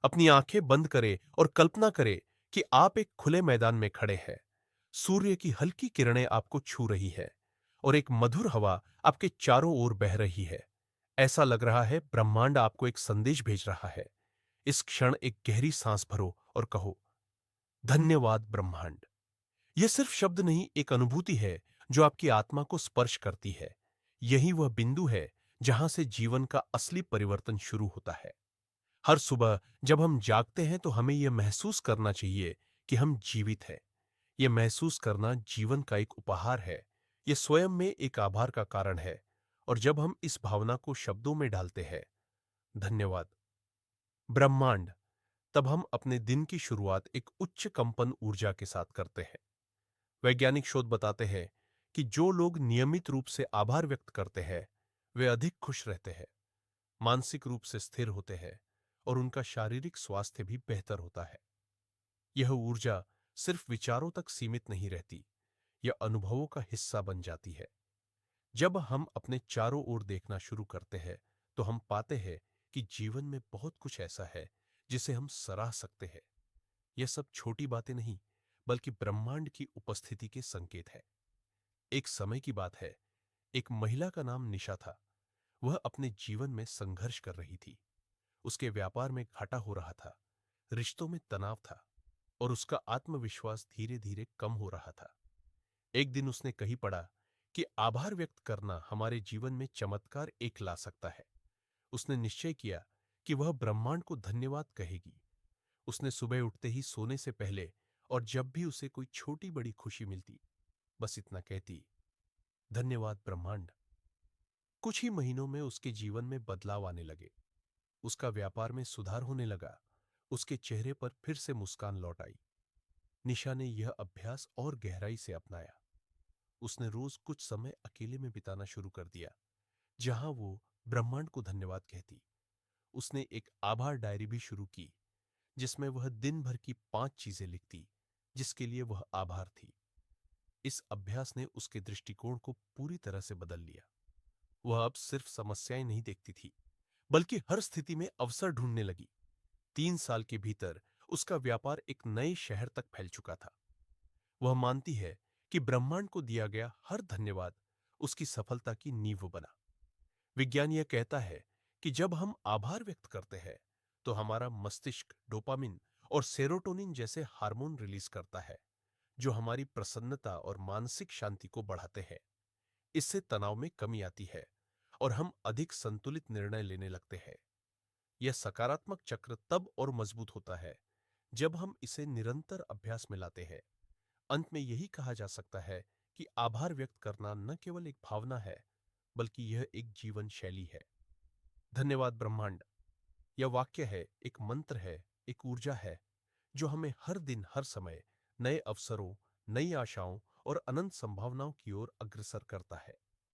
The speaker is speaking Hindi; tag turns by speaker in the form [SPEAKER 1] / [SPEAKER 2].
[SPEAKER 1] अपनी आंखें बंद करें और कल्पना करें कि आप एक खुले मैदान में खड़े हैं। सूर्य की हल्की किरणें आपको छू रही है और एक मधुर हवा आपके चारों ओर बह रही है। ऐसा लग रहा है ब्रह्मांड आपको एक संदेश भेज रहा है। इस क्षण एक गहरी सांस भरो और कहो, धन्यवाद ब्रह्मांड। यह सिर्फ शब्द नहीं, एक अनुभूति है जो आपकी आत्मा को स्पर्श करती है। यही वह बिंदु है जहां से जीवन का असली परिवर्तन शुरू होता है। हर सुबह जब हम जागते हैं तो हमें यह महसूस करना चाहिए कि हम जीवित हैं। यह महसूस करना जीवन का एक उपहार है। यह स्वयं में एक आभार का कारण है। और जब हम इस भावना को शब्दों में डालते हैं, धन्यवाद ब्रह्मांड, तब हम अपने दिन की शुरुआत एक उच्च कंपन ऊर्जा के साथ करते हैं। वैज्ञानिक शोध बताते हैं कि जो लोग नियमित रूप से आभार व्यक्त करते हैं, वे अधिक खुश रहते हैं, मानसिक रूप से स्थिर होते हैं और उनका शारीरिक स्वास्थ्य भी बेहतर होता है। यह ऊर्जा सिर्फ विचारों तक सीमित नहीं रहती, यह अनुभवों का हिस्सा बन जाती है। जब हम अपने चारों ओर देखना शुरू करते हैं, तो हम पाते हैं कि जीवन में बहुत कुछ ऐसा है जिसे हम सराह सकते हैं। यह सब छोटी बातें नहीं, बल्कि ब्रह्मांड की उपस्थिति के संकेत है। एक समय की बात है, एक महिला का नाम निशा था। वह अपने जीवन में संघर्ष कर रही थी। उसके व्यापार में घाटा हो रहा था, रिश्तों में तनाव था और उसका आत्मविश्वास धीरे धीरे कम हो रहा था। एक दिन उसने कहीं पढ़ा कि आभार व्यक्त करना हमारे जीवन में चमत्कार एक ला सकता है। उसने निश्चय किया कि वह ब्रह्मांड को धन्यवाद कहेगी। उसने सुबह उठते ही, सोने से पहले और जब भी उसे कोई छोटी बड़ी खुशी मिलती, बस इतना कहती, धन्यवाद ब्रह्मांड। कुछ ही महीनों में उसके जीवन में बदलाव आने लगे। उसका व्यापार में सुधार होने लगा। उसके चेहरे पर फिर से मुस्कान लौट आई। निशा ने यह अभ्यास और गहराई से अपनाया। उसने रोज कुछ समय अकेले में बिताना शुरू कर दिया, जहां वो ब्रह्मांड को धन्यवाद कहती। उसने एक आभार डायरी भी शुरू की, जिसमें वह दिन भर की 5 चीजें लिखती जिसके लिए वह आभार थी। इस अभ्यास ने उसके दृष्टिकोण को पूरी तरह से बदल लिया। वह अब सिर्फ समस्याएं नहीं देखती थी, बल्कि हर स्थिति में अवसर ढूंढने लगी। 3 साल के भीतर उसका व्यापार एक नए शहर तक फैल चुका था। वह मानती है कि ब्रह्मांड को दिया गया हर धन्यवाद उसकी सफलता की नींव बना। विज्ञान यह कहता है कि जब हम आभार व्यक्त करते हैं, तो हमारा मस्तिष्क डोपामिन और सेरोटोनिन जैसे हार्मोन रिलीज करता है, जो हमारी प्रसन्नता और मानसिक शांति को बढ़ाते हैं। इससे तनाव में कमी आती है और हम अधिक संतुलित निर्णय लेने लगते हैं। यह सकारात्मक चक्र तब और मजबूत होता है जब हम इसे निरंतर अभ्यास में लाते हैं। अंत में यही कहा जा सकता है कि आभार व्यक्त करना न केवल एक भावना है, बल्कि यह एक जीवन शैली है। धन्यवाद ब्रह्मांड, यह वाक्य है, एक मंत्र है, एक ऊर्जा है जो हमें हर दिन, हर समय नए अवसरों, नई आशाओं और अनंत संभावनाओं की ओर अग्रसर करता है।